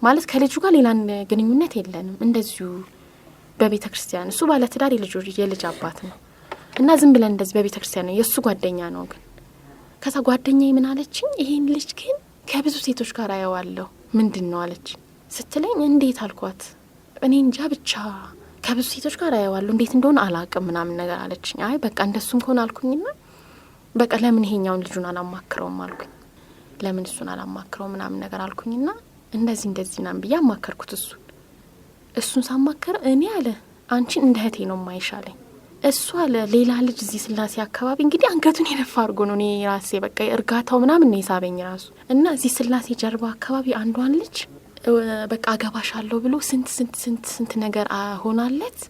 ማለት ከልጁ ጋር ሌላ ግንኙነት የለንም። እንደዚሁ በቤተ ክርስቲያን እሱ ባለ ትዳር የልጅ አባት ነው እና ዝም ብለን እንደዚህ በቤተ ክርስቲያን ነው የሱ ጓደኛ ነው ግን ከዛ ጓደኛዬ ምን አለችኝ? ይሄን ልጅ ግን ከብዙ ሴቶች ጋር አየዋለሁ ምንድነው አለች ስትለኝ እንዴት አልኳት። እኔ እንጃ ብቻ ከብዙ ሴቶች ጋር አየዋለሁ እንዴት እንደሆነ አላቅም ምናምን ነገር አለችኝ። አይ በቃ እንደሱም ከሆነ አልኩኝና በቃ ለምን ይሄኛውን ልጁን አላማክረውም አልኩኝ። ለምን እሱን አላማክረው ምናምን ነገር አልኩኝና እንደዚህ ናም ብዬ አማከርኩት። እሱን ሳማከር እኔ አለ አንቺን እንደ እህቴ ነው ማይሻለኝ። እሱ አለ ሌላ ልጅ እዚህ ስላሴ አካባቢ እንግዲህ አንገቱን የነፋ አድርጎ ነው እኔ ራሴ በቃ እርጋታው ምናምን ነው የሳበኝ ራሱ እና እዚህ ስላሴ ጀርባ አካባቢ አንዷን ልጅ በቃ አገባሻለሁ ብሎ ስንት ነገር ሆናለት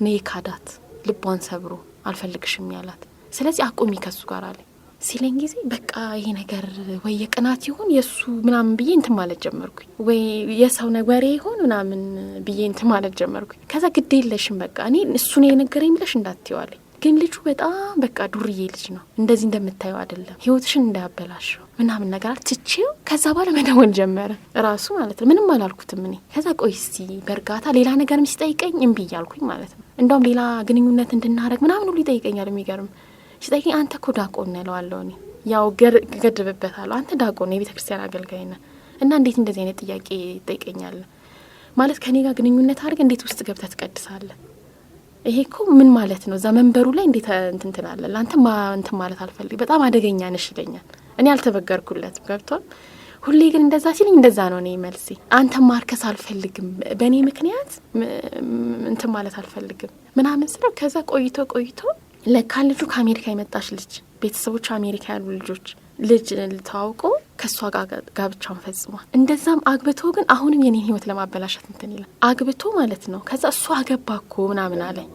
ነው የካዳት ልቧን ሰብሮ አልፈልግሽም ያላት። ስለዚህ አቁሚ ከሱ ጋር አለ ሲለኝ ጊዜ በቃ ይሄ ነገር ወይ የቅናት ይሁን የሱ ምናምን ብዬ እንትን ማለት ጀመርኩኝ ወይ የሰው ወሬ ይሁን ምናምን ብዬ እንትን ማለት ጀመርኩኝ። ከዛ ግድ የለሽም በቃ እኔ እሱ ነው የነገረኝ ብለሽ እንዳትይዋለኝ። ግን ልጁ በጣም በቃ ዱርዬ ልጅ ነው እንደዚህ እንደምታየው አይደለም ህይወትሽን እንዳያበላሽው ምናምን ነገር ትቼው ከዛ በኋላ መደወል ጀመረ ራሱ ማለት ነው። ምንም አላልኩትም እኔ። ከዛ ቆይ እስቲ በርጋታ ሌላ ነገር ሲጠይቀኝ እምቢ እያልኩኝ ማለት ነው። እንደውም ሌላ ግንኙነት እንድናረግ ምናምን ሁሉ ይጠይቀኛል። የሚገርም ሲጠይቀኝ አንተ እኮ ዳቆን ነው እለዋለሁ እኔ ያው ገድብበታለሁ። አንተ ዳቆን ነው የቤተ ክርስቲያን አገልጋይ ነህ እና እንዴት እንደዚህ አይነት ጥያቄ ይጠይቀኛል ማለት ከኔ ጋር ግንኙነት አድርገ እንዴት ውስጥ ገብተህ ትቀድሳለህ? ይሄ እኮ ምን ማለት ነው? እዛ መንበሩ ላይ እንዴት እንትን ትላለህ? አንተ እንትን ማለት አልፈልግ በጣም አደገኛ ነሽ ይለኛል። እኔ አልተበገርኩለትም ገብቷል። ሁሌ ግን እንደዛ ሲልኝ እንደዛ ነው እኔ መልሴ። አንተ ማርከስ አልፈልግም በእኔ ምክንያት እንትን ማለት አልፈልግም ምናምን ስለው ከዛ ቆይቶ ለካ ልጁ ከአሜሪካ የመጣች ልጅ ቤተሰቦቹ አሜሪካ ያሉ ልጅ ተዋውቆ ከሷ ጋር ጋብቻውን ፈጽሟል። እንደዛም አግብቶ ግን አሁንም የኔን ህይወት ለማበላሸት እንትን ይላል አግብቶ ማለት ነው። ከዛ እሱ አገባኮ ምናምን አለኝ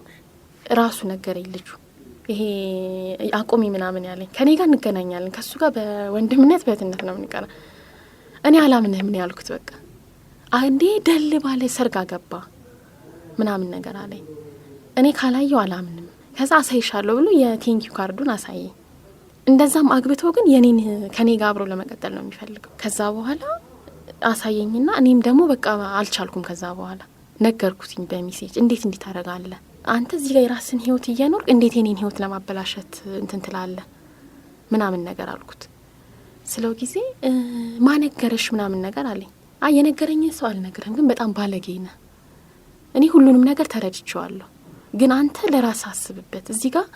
ራሱ ነገረኝ ልጁ። ይሄ አቆሚ ምናምን ያለኝ ከኔ ጋር እንገናኛለን ከሱ ጋር በወንድምነት በእህትነት ነው የምንቀራ። እኔ አላምንህም ነው ያልኩት። በቃ አንዴ ደል ባለ ሰርግ አገባ ምናምን ነገር አለኝ። እኔ ካላየው አላምንም። ከዛ አሳይሻለሁ ብሎ የቴንኪው ካርዱን አሳየኝ። እንደዛም አግብቶ ግን የኔን ከኔ ጋር አብሮ ለመቀጠል ነው የሚፈልገው። ከዛ በኋላ አሳየኝና እኔም ደግሞ በቃ አልቻልኩም። ከዛ በኋላ ነገርኩትኝ በሜሴጅ እንዴት ታረጋለህ አንተ እዚህ ጋር የራስን ህይወት እየኖርክ እንዴት የኔን ህይወት ለማበላሸት እንትን ትላለህ ምናምን ነገር አልኩት። ስለው ጊዜ ማነገረሽ ምናምን ነገር አለኝ። የነገረኝን ሰው አልነገረም ግን በጣም ባለጌ ነህ። እኔ ሁሉንም ነገር ተረድቼዋለሁ ግን አንተ ለራስ አስብበት። እዚህ ጋር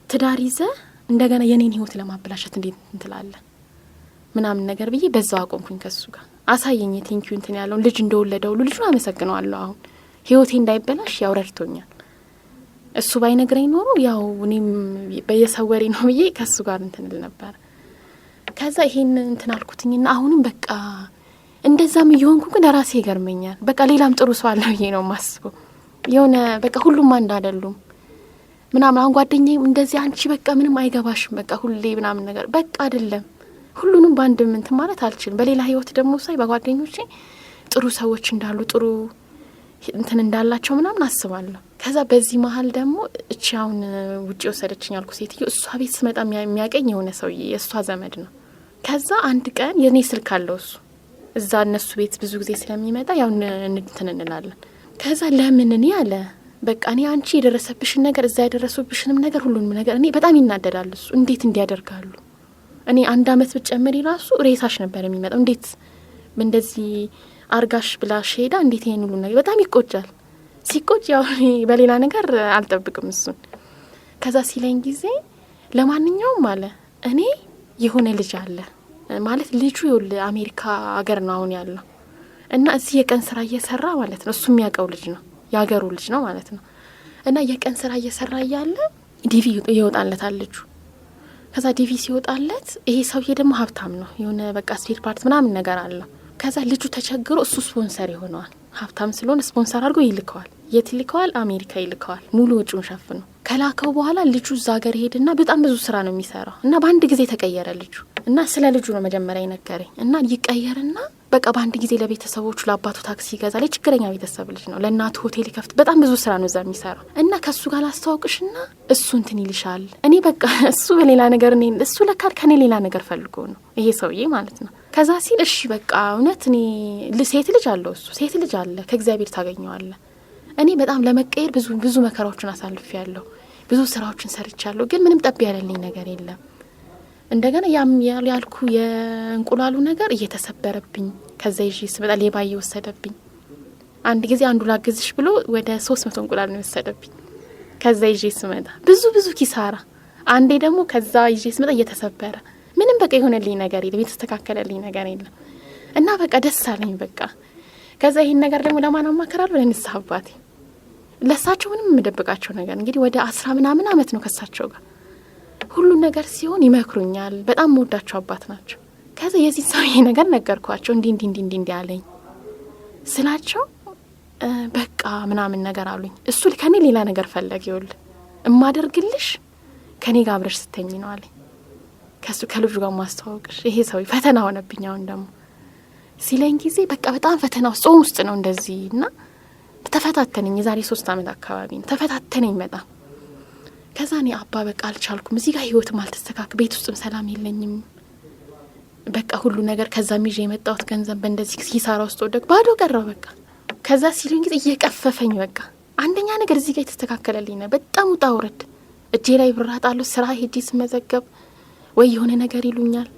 ትዳር ይዘህ እንደገና የኔን ህይወት ለማበላሸት እንዴት እንትላለህ ምናምን ነገር ብዬ በዛው አቆምኩኝ። ከሱ ጋር አሳየኝ ቴንኪው እንትን ያለው ልጅ እንደወለደው ልጁን አመሰግነዋለሁ። አሁን ህይወቴ እንዳይበላሽ ያው ረድቶኛል። እሱ ባይነግረኝ ኖሮ ያው እኔም በየሰወሬ ነው ብዬ ከሱ ጋር እንትን ል ነበር። ከዛ ይሄን እንትን አልኩትኝና አሁንም በቃ እንደዛም ይሆንኩ ግን ራሴ ይገርመኛል። በቃ ሌላም ጥሩ ሰው አለ ብዬ ነው ማስበው። የሆነ በቃ ሁሉም አንድ አይደሉም ምናምን። አሁን ጓደኛዬም እንደዚህ አንቺ በቃ ምንም አይገባሽም በቃ ሁሌ ምናምን ነገር በቃ አይደለም። ሁሉንም ባንድ እንትን ማለት አልችልም። በሌላ ህይወት ደግሞ ሳይ በጓደኞቼ ጥሩ ሰዎች እንዳሉ ጥሩ እንትን እንዳላቸው ምናምን አስባለሁ። ከዛ በዚህ መሀል ደግሞ እቺ አሁን ውጪ ወሰደችኝ ያልኩ ሴትዮ እሷ ቤት ስመጣ የሚያቀኝ የሆነ ሰውዬ የእሷ ዘመድ ነው። ከዛ አንድ ቀን የኔ ስልክ አለው እሱ እዛ እነሱ ቤት ብዙ ጊዜ ስለሚመጣ ያው እንትን እንላለን። ከዛ ለምን እኔ አለ በቃ እኔ አንቺ የደረሰብሽን ነገር እዛ ያደረሱብሽንም ነገር ሁሉንም ነገር እኔ በጣም ይናደዳል እሱ። እንዴት እንዲያደርጋሉ? እኔ 1 አመት ብጨምሪ ራሱ ሬሳሽ ነበር የሚመጣው። እንዴት እንደዚህ አርጋሽ ብላሽ ሄዳ እንዴት ይሄን ሁሉ ነገር በጣም ይቆጫል። ሲቆጭ ያው በሌላ ነገር አልጠብቅም እሱን። ከዛ ሲለኝ ጊዜ ለማንኛውም አለ እኔ የሆነ ልጅ አለ ማለት ልጁ ይውል አሜሪካ ሀገር ነው አሁን ያለው እና እዚህ የቀን ስራ እየሰራ ማለት ነው። እሱ የሚያቀው ልጅ ነው ያገሩ ልጅ ነው ማለት ነው። እና የቀን ስራ እየሰራ ያለ ዲቪ ይወጣለታል ልጁ። ከዛ ዲቪ ሲወጣለት ይሄ ሰውዬ ደግሞ ሀብታም ነው የሆነ በቃ ስፔር ፓርት ምናምን ነገር አለው። ከዛ ልጁ ተቸግሮ እሱ ስፖንሰር ይሆነዋል። ሀብታም ስለሆነ ስፖንሰር አድርጎ ይልከዋል። የት ይልከዋል? አሜሪካ ይልከዋል። ሙሉ ወጪውን ሸፍነው ከላከው በኋላ ልጁ እዛ ሀገር ሄድና በጣም ብዙ ስራ ነው የሚሰራው እና በአንድ ጊዜ ተቀየረ ልጁ። እና ስለ ልጁ ነው መጀመሪያ ይነገረኝ እና ይቀየርና በቃ በአንድ ጊዜ ለቤተሰቦቹ ለአባቱ ታክሲ ይገዛል። ችግረኛ ቤተሰብ ልጅ ነው። ለእናቱ ሆቴል ይከፍት። በጣም ብዙ ስራ ነው እዛ የሚሰራው እና ከሱ ጋር ላስተዋውቅሽና እሱ እንትን ይልሻል። እኔ በቃ እሱ በሌላ ነገር እሱ ለካ ከኔ ሌላ ነገር ፈልጎ ነው ይሄ ሰውዬ ማለት ነው። ከዛ ሲል እሺ በቃ እውነት እኔ ሴት ልጅ አለው እሱ ሴት ልጅ አለ ከእግዚአብሔር ታገኘዋለ። እኔ በጣም ለመቀየር ብዙ መከራዎችን አሳልፌያለሁ። ብዙ ስራዎችን ሰርቻለሁ። ግን ምንም ጠብ ያለልኝ ነገር የለም። እንደገና ያልኩ የእንቁላሉ ነገር እየተሰበረብኝ ከዛ ይዤ ስመጣ ሌባ እየወሰደብኝ አንድ ጊዜ አንዱ ላግዝሽ ብሎ ወደ 300 እንቁላል ነው የወሰደብኝ። ከዛ ይዤ ስመጣ ብዙ ኪሳራ። አንዴ ደግሞ ከዛ ይዤ ስመጣ እየተሰበረ ምንም በቃ የሆነልኝ ነገር የለም። የተስተካከለልኝ ነገር የለም እና በቃ ደስ አለኝ በቃ። ከዛ ይሄን ነገር ደግሞ ለማን አማከራለሁ? ለንስሐ አባቴ። ለሳቸው ምንም የምደብቃቸው ነገር እንግዲህ ወደ 10 ምናምን አመት ነው ከሳቸው ጋር ሁሉ ነገር ሲሆን ይመክሩኛል። በጣም ወዳቸው አባት ናቸው። ከዛ የዚህ ሰውዬ ነገር ነገርኳቸው። እንዲ አለኝ ስላቸው በቃ ምናምን ነገር አሉኝ። እሱ ከኔ ሌላ ነገር ፈለገ። ይውል እማደርግልሽ ከኔ ጋር አብረሽ ስተኝ ነው አለኝ። ከሱ ከልጁ ጋር ማስተዋወቅሽ። ይሄ ሰው ፈተና ሆነብኝ። አሁን ደግሞ ሲለኝ ጊዜ በቃ በጣም ፈተና ውስጥ ነው እንደዚህ እና ተፈታተነኝ። የዛሬ 3 አመት አካባቢ ነው ተፈታተነኝ በጣም። ከዛ እኔ አባ በቃ አልቻልኩም። እዚህ ጋር ህይወትም አልተስተካክ፣ ቤት ውስጥም ሰላም የለኝም። በቃ ሁሉ ነገር ከዛ ይዤ የመጣሁት ገንዘብ በእንደዚህ ኪሳራ ውስጥ ወደቅ፣ ባዶ ቀረው በቃ። ከዛ ሲሉኝ ጊዜ እየቀፈፈኝ በቃ አንደኛ ነገር እዚህ ጋር የተስተካከለልኝ ነው። በጣም ውጣ ውረድ እጄ ላይ ብር አጣለሁ። ስራ ሄጄ ስመዘገብ ወይ የሆነ ነገር ይሉኛል።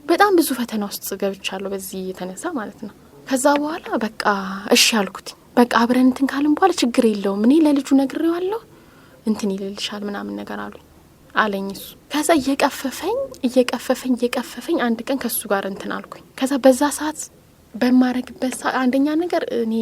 በጣም ብዙ ፈተና ውስጥ ገብቻለሁ በዚህ የተነሳ ማለት ነው። ከዛ በኋላ በቃ እሺ አልኩት። በቃ አብረን እንትን ካልን በኋላ ችግር የለውም እኔ ለልጁ ነግሬዋለሁ እንትን ይልልሻል ምናምን ነገር አለኝ እሱ። ከዛ እየቀፈፈኝ አንድ ቀን ከሱ ጋር እንትን አልኩኝ። ከዛ በዛ ሰዓት በማረግበት ሰዓት አንደኛ ነገር እኔ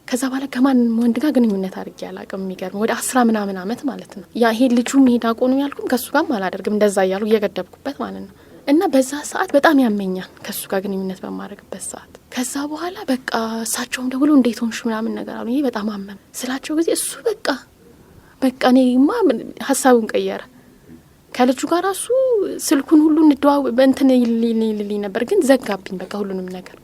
ከዛ በኋላ ከማን ወንድ ጋር ግንኙነት አድርጌ አላውቅም። የሚገርም ወደ 10 ምናምን አመት ማለት ነው። ያ ይሄ ልጁ ሄዳ ቆኑ ያልኩም ከሱ ጋር አላደርግም እንደዛ እያሉ እየገደብኩበት ማለት ነው። እና በዛ ሰዓት በጣም ያመኛል ከሱ ጋር ግንኙነት በማረግበት ሰዓት። ከዛ በኋላ በቃ እሳቸውም ደውሎ እንዴት ሆንሽ ምናምን ነገር አሉ። ይሄ በጣም አመም ስላቸው ጊዜ እሱ በቃ እኔማ ሀሳቡን ቀየረ። ከልጁ ጋር ራሱ ስልኩን ሁሉ እንደዋው በእንትን ይልልኝ ነበር፣ ግን ዘጋብኝ በቃ ሁሉንም ነገር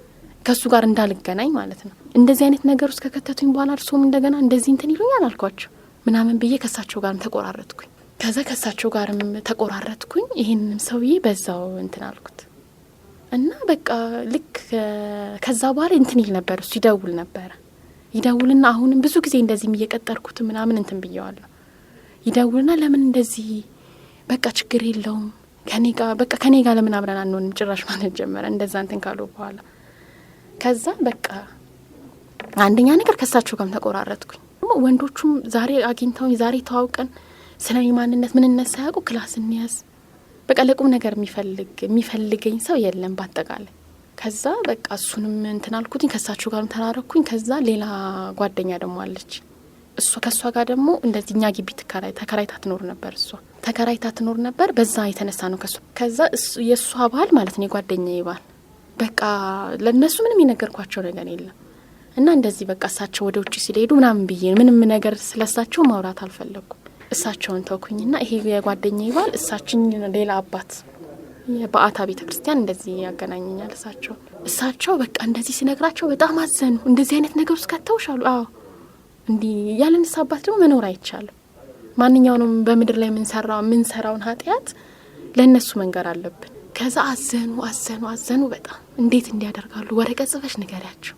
ከሱ ጋር እንዳልገናኝ ማለት ነው። እንደዚህ አይነት ነገር ውስጥ ከከተቱኝ በኋላ እርሶም እንደገና እንደዚህ እንትን ይሉኛል አልኳቸው ምናምን ብዬ ከሳቸው ጋርም ተቆራረጥኩኝ። ከዛ ከሳቸው ጋርም ተቆራረጥኩኝ። ይሄንንም ሰውዬ በዛው እንትን አልኩት እና በቃ ልክ ከዛ በኋላ እንትን ይል ነበር እሱ ይደውልና አሁንም ብዙ ጊዜ እንደዚህም እየቀጠርኩት ምናምን እንትን ብየዋለሁ። ይደውልና ለምን እንደዚህ በቃ ችግር የለውም ከኔ ጋር ለምን አብረን አንሆንም ጭራሽ ማለት ጀመረ። እንደዛ እንትን ካሉ በኋላ ከዛ በቃ አንደኛ ነገር ከሳቸው ጋርም ተቆራረጥኩኝ። ወንዶቹም ዛሬ አግኝተውኝ ዛሬ ተዋውቀን ስለኔ ማንነት ምንነት ሳያውቁ ክላስ እንያዝ በቃ ለቁም ነገር የሚፈልገኝ ሰው የለም ባጠቃላይ። ከዛ በቃ እሱንም እንትን አልኩትኝ። ከሳቸው ጋርም ተራረኩኝ። ከዛ ሌላ ጓደኛ ደግሞ አለች። እሷ ከሷ ጋር ደግሞ እንደዚህ እኛ ግቢ ተከራይታ ትኖር ነበር። በዛ የተነሳ ነው ከዛ የሷ ባል ማለት ነው የጓደኛዬ ባል በቃ ለነሱ ምንም የነገርኳቸው ነገር የለም እና እንደዚህ በቃ እሳቸው ወደ ውጭ ሲሄዱ ምናምን ብዬ ምንም ነገር ስለሳቸው ማውራት አልፈለኩም። እሳቸውን ተውኩኝና ይሄ የጓደኛዬ ባል እሳችን ሌላ አባት የበአታ ቤተክርስቲያን እንደዚህ ያገናኘኛል። እሳቸው በቃ እንደዚህ ሲነግራቸው በጣም አዘኑ። እንደዚህ አይነት ነገር ውስጥ ከተውሻሉ። አዎ እንዲህ ያለንስ አባት ደግሞ መኖር አይቻልም። ማንኛውንም በምድር ላይ የምንሰራውን ኃጢአት ለነሱ መንገር አለብን። ከዛ አዘኑ በጣም እንዴት እንዲያደርጋሉ ወረቀት ጽፈሽ ንገሪያቸው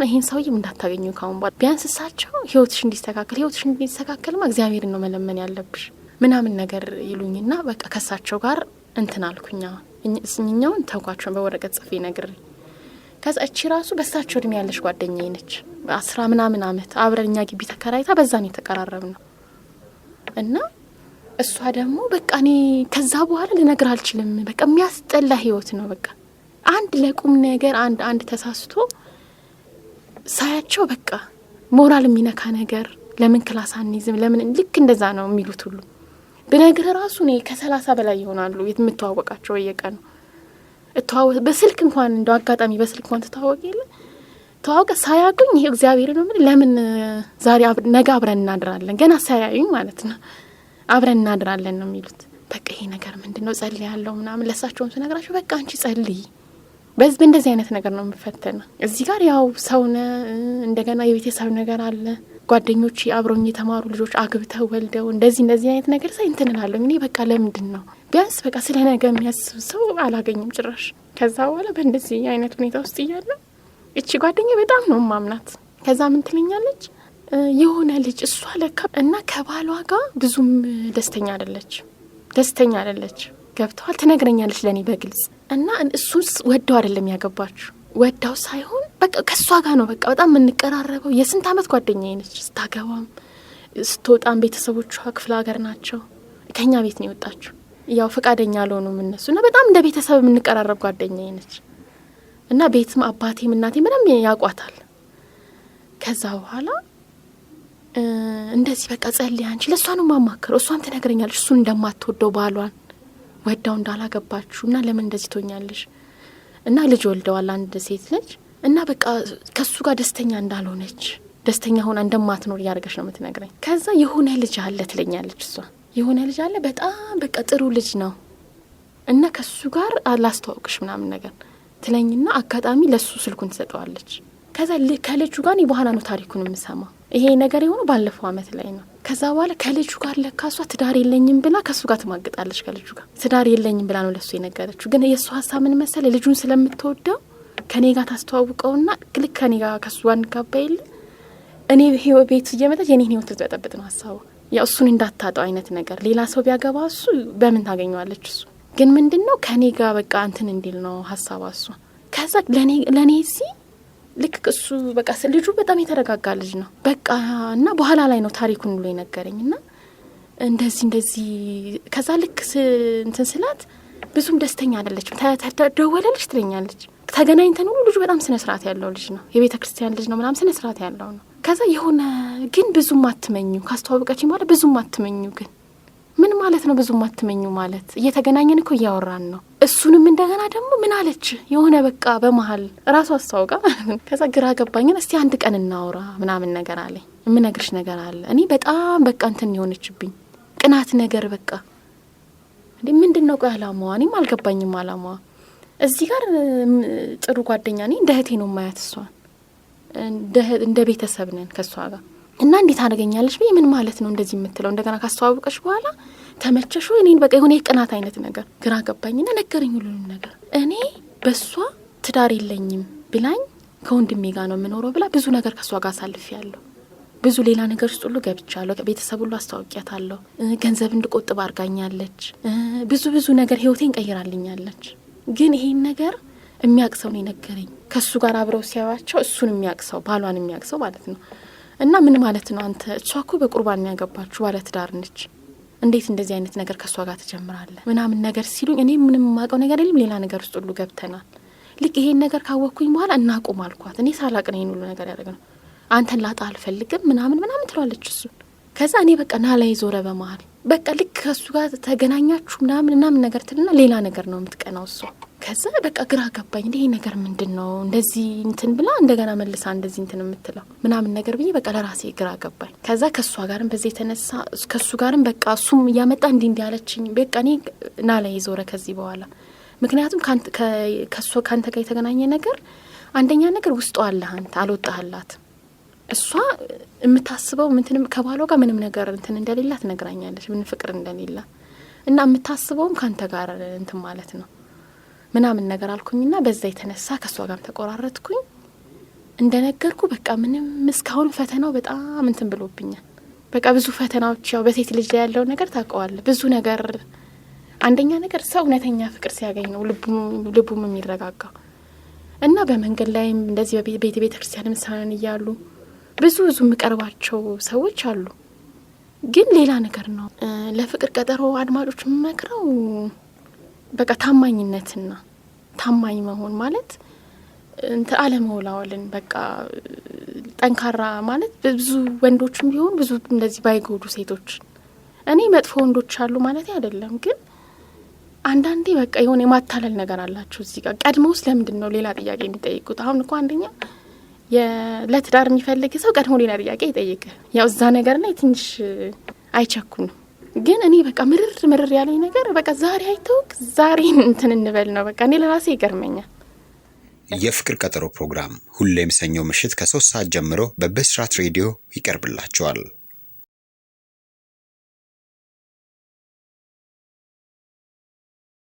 ይሄን ሰውዬም እንዳታገኙ ካሁን በኋላ ቢያንስ እሳቸው ህይወትሽ እንዲስተካከልማ እግዚአብሔርን ነው መለመን ያለብሽ ምናምን ነገር ይሉኝና በቃ ከሳቸው ጋር እንትን አልኩኛ። እኛውን ተውኳቸው በወረቀት ጽፌ ነግሬ። ከዛ እቺ ራሱ በሳቸው እድሜ ያለሽ ጓደኛዬ ነች። 10 ምናምን አመት አብረን እኛ ግቢ ተከራይታ በዛ ነው የተቀራረብነው እና እሷ ደግሞ በቃ እኔ ከዛ በኋላ ልነግር አልችልም። በቃ የሚያስጠላ ህይወት ነው። በቃ አንድ ለቁም ነገር አንድ ተሳስቶ ሳያቸው በቃ ሞራል የሚነካ ነገር ለምን ክላስ አንይዝም ለምን ልክ እንደዛ ነው የሚሉት ሁሉ በነገር ራሱ እኔ ከ30 በላይ ይሆናሉ የምትዋወቃቸው በየቀኑ በስልክ እንኳን እንደው አጋጣሚ በስልክ እንኳን ተዋወቀ ሳያቁኝ ይሄ እግዚአብሔር ነው ምን ለምን ዛሬ ነገ አብረን እናድራለን ገና ሳያዩኝ ማለት ነው አብረን እናድራለን ነው የሚሉት። በቃ ይሄ ነገር ምንድነው ጸልያለሁ ምናምን ለሳቸውም ስነግራቸው በቃ አንቺ ጸልይ በእንደዚህ አይነት ነገር ነው የምፈተነው። እዚህ ጋር ያው ሰውነ እንደገና የቤተሰብ ነገር አለ። ጓደኞቼ አብረውኝ የተማሩ ልጆች አግብተው ወልደው እንደዚህ አይነት ነገር ሳይ እንትን እላለሁ እኔ በቃ ለምንድን ነው ቢያንስ በቃ ስለ ነገ የሚያስብ ሰው አላገኝም ጭራሽ። ከዛ በኋላ በእንደዚህ አይነት ሁኔታ ውስጥ እያለ እቺ ጓደኛ በጣም ነው ማምናት። ከዛ ምን ትለኛለች የሆነ ልጅ እሷ ለካ እና ከባሏ ጋር ብዙም ደስተኛ አይደለች ገብተዋል ትነግረኛለች ለኔ በግልጽ እና እሱስ ወደው አይደለም ያገባችሁ ወዳው ሳይሆን በቃ ከሷ ጋር ነው በቃ በጣም የምንቀራረበው የስንት አመት ጓደኛዬ ነች። ስታገባም ስትወጣም ቤተሰቦቿ ክፍለ ሀገር ናቸው ከኛ ቤት ነው የወጣችው ያው ፈቃደኛ አልሆኑም እነሱ እና በጣም እንደ ቤተሰብ የምንቀራረብ ጓደኛዬ ነች እና ቤትም አባቴም እናቴም በጣም ያቋታል። ከዛ በኋላ እንደዚህ በቃ ጸልይ አንቺ ለሷ ነው ማማከረው እሷም ትነግረኛለች እሱን እንደማትወደው ባሏን ወዳው እንዳላገባችሁና ለምን እንደዚህ ትሆኛለሽ እና ልጅ ወልደዋል አንድ ሴት ልጅ እና በቃ ከሱ ጋር ደስተኛ እንዳልሆነች ደስተኛ ሆና እንደማትኖር ያርገሽ ነው የምትነግረኝ። ከዛ የሆነ ልጅ አለ ትለኛለች እሷ የሆነ ልጅ አለ በጣም በቃ ጥሩ ልጅ ነው እና ከሱ ጋር አላስተዋውቅሽ ምናምን ነገር ትለኝና አጋጣሚ ለሱ ስልኩን ትሰጠዋለች። ከዛ ከልጁ ጋር በኋላ ነው ታሪኩን የምሰማው። ይሄ ነገር የሆነው ባለፈው አመት ላይ ነው። ከዛ በኋላ ከልጁ ጋር ለካሷ ትዳር የለኝም ብላ ከሱ ጋር ትማግጣለች። ከልጁ ጋር ትዳር የለኝም ብላ ነው ለሱ የነገረችው። ግን የሱ ሀሳብ ምን መሰለ ልጁን ስለምትወደው ከኔ ጋር ታስተዋውቀውና ልክ ከኔ ጋር ከሱ ጋር እንጋባይል እኔ ቤት እየመጣች የኔን ህይወት ትበጠብጥ ነው ሀሳቡ። ያው እሱን እንዳታጣው አይነት ነገር ሌላ ሰው ቢያገባ እሱ በምን ታገኘዋለች? እሱ ግን ምንድነው ከኔ ጋር በቃ እንትን እንዲል ነው ሀሳቧ እሱ። ከዛ ለኔ እዚህ ልክ እሱ በቃ ልጁ በጣም የተረጋጋ ልጅ ነው በቃ እና በኋላ ላይ ነው ታሪኩን ብሎ የነገረኝና እንደዚህ ከዛ ልክ እንትን ስላት ብዙም ደስተኛ አይደለችም። ተደወለልሽ ትለኛለች። ተገናኝተን ሁሉ ልጁ በጣም ስነ ስርዓት ያለው ልጅ ነው የቤተ ክርስቲያን ልጅ ነው ምናምን ስነ ስርዓት ያለው ነው። ከዛ የሆነ ግን ብዙም አትመኙ ካስተዋወቀችኝ ማለት ብዙም አትመኙ ግን ምን ማለት ነው ብዙም አትመኙ ማለት እየተገናኘን እኮ እያወራን ነው። እሱንም እንደገና ደግሞ ምን አለች የሆነ በቃ በመሃል ራሱ አስተዋውቃ ከዛ ግራ ገባኝና እስቲ አንድ ቀን እናውራ ምናምን ነገር አለኝ። የምነግርሽ ነገር አለ እኔ በጣም በቃ እንትን የሆነችብኝ ቅናት ነገር በቃ እንዴ ምንድነው ቆይ አላማዋ እኔም አልገባኝም አላማዋ። እዚህ ጋር ጥሩ ጓደኛ ነኝ እንደ እህቴ ነው ማያት እሷን እንደ ቤተሰብ ነን ከሷ ጋር እና እንዴት አደረገኛለሽ በይ ምን ማለት ነው እንደዚህ የምትለው እንደገና ካስተዋወቀሽ በኋላ ተመቸሽ ወይ እኔን በቃ የሆነ የቅናት አይነት ነገር ግራ ገባኝና ነገረኝ ሁሉንም ነገር። እኔ በሷ ትዳር የለኝም ብላኝ ከወንድሜ ጋር ነው የምኖረው ብላ ብዙ ነገር ከሷ ጋር አሳልፌያለሁ። ብዙ ሌላ ነገር ውስጥ ሁሉ ገብቻለሁ። ቤተሰብ ሁሉ አስተዋውቂያታለሁ። ገንዘብ እንድቆጥብ አድርጋኛለች። ብዙ ነገር ህይወቴን ቀይራልኛለች። ግን ይሄን ነገር የሚያቅሰው ነው ነገረኝ። ከሱ ጋር አብረው ሲያዋቸው እሱን የሚያቅሰው ባሏን የሚያቅሰው ማለት ነው። እና ምን ማለት ነው አንተ እሷ እኮ በቁርባን ያገባችሁ ባለ ትዳር ነች እንዴት እንደዚህ አይነት ነገር ከሷ ጋር ተጀምራለህ ምናምን ነገር ሲሉኝ እኔ ምንም ማቀው ነገር የለም ሌላ ነገር ውስጥ ሁሉ ገብተናል። ልክ ይሄን ነገር ካወቅኩኝ በኋላ እናቆም አልኳት። እኔ ሳላቅ ነው ይሄን ሁሉ ነገር ያደረግነው አንተን ላጣ አልፈልግም ምናምን ትላለች እሱ። ከዛ እኔ በቃ ናላይ ዞረ በመሃል በቃ ልክ ከሱ ጋር ተገናኛችሁ ምናምን ነገር ትልና ሌላ ነገር ነው የምትቀናው እሱ። ከዛ በቃ ግራ ገባኝ ይሄ ነገር ምንድነው እንደዚህ እንትን ብላ እንደገና መልሳ እንደዚህ እንትን የምትለው ምናምን ነገር ብዬ በቃ ለራሴ ግራ ገባኝ። ከዛ ከሷ ጋርም በዚህ የተነሳ ከሱ ጋርም በቃ እሱም ያመጣ እንዲህ ያለችኝ በቃ እኔ ናላይ ዞረ ከዚህ በኋላ። ምክንያቱም ከሱ ካንተ ጋር የተገናኘ ነገር አንደኛ ነገር ውስጧ አለ አንተ አልወጣህላት። እሷ የምታስበው ምንትንም ከባሏ ጋር ምንም ነገር እንትን እንደሌላት ነግራኛለች ምን ፍቅር እንደሌላ እና የምታስበውም ካንተ ጋር እንትን ማለት ነው ምናምን ነገር አልኩኝና በዛ የተነሳ ከሷ ጋርም ተቆራረጥኩኝ። እንደነገርኩ በቃ ምንም እስካሁን ፈተናው በጣም እንትን ብሎብኛል። በቃ ብዙ ፈተናዎች ያው በሴት ልጅ ላይ ያለው ነገር ታውቀዋለህ ብዙ ነገር። አንደኛ ነገር ሰው እውነተኛ ፍቅር ሲያገኝ ነው ልቡም የሚረጋጋው እና በመንገድ ላይም እንደዚህ ቤተ ክርስቲያን ምሳሌን እያሉ ብዙ የምቀርባቸው ሰዎች አሉ። ግን ሌላ ነገር ነው ለፍቅር ቀጠሮ አድማጮች መክረው በቃ ታማኝነትና ታማኝ መሆን ማለት እንት አለመውላወልን በቃ ጠንካራ ማለት ብዙ ወንዶችም ቢሆን ብዙ እንደዚህ ባይጎዱ ሴቶች እኔ መጥፎ ወንዶች አሉ ማለት አይደለም። ግን አንዳንዴ በቃ የሆነ የማታለል ነገር አላችሁ እዚህ ጋር ቀድሞስ ለምንድነው ሌላ ጥያቄ የሚጠይቁት? አሁን እኮ አንደኛ ለትዳር የሚፈልግ ሰው ቀድሞ ሌላ ጥያቄ ይጠይቅ። ያው እዛ ነገር ላይ ትንሽ አይቸኩንም ግን እኔ በቃ ምርር ያለኝ ነገር በቃ ዛሬ አይተውክ ዛሬ እንትን እንበል ነው በቃ እኔ ለራሴ ይገርመኛል። የፍቅር ቀጠሮ ፕሮግራም ሁሌም ሰኞ ምሽት ከ3 ሰዓት ጀምሮ በብስራት ሬዲዮ ይቀርብላችኋል።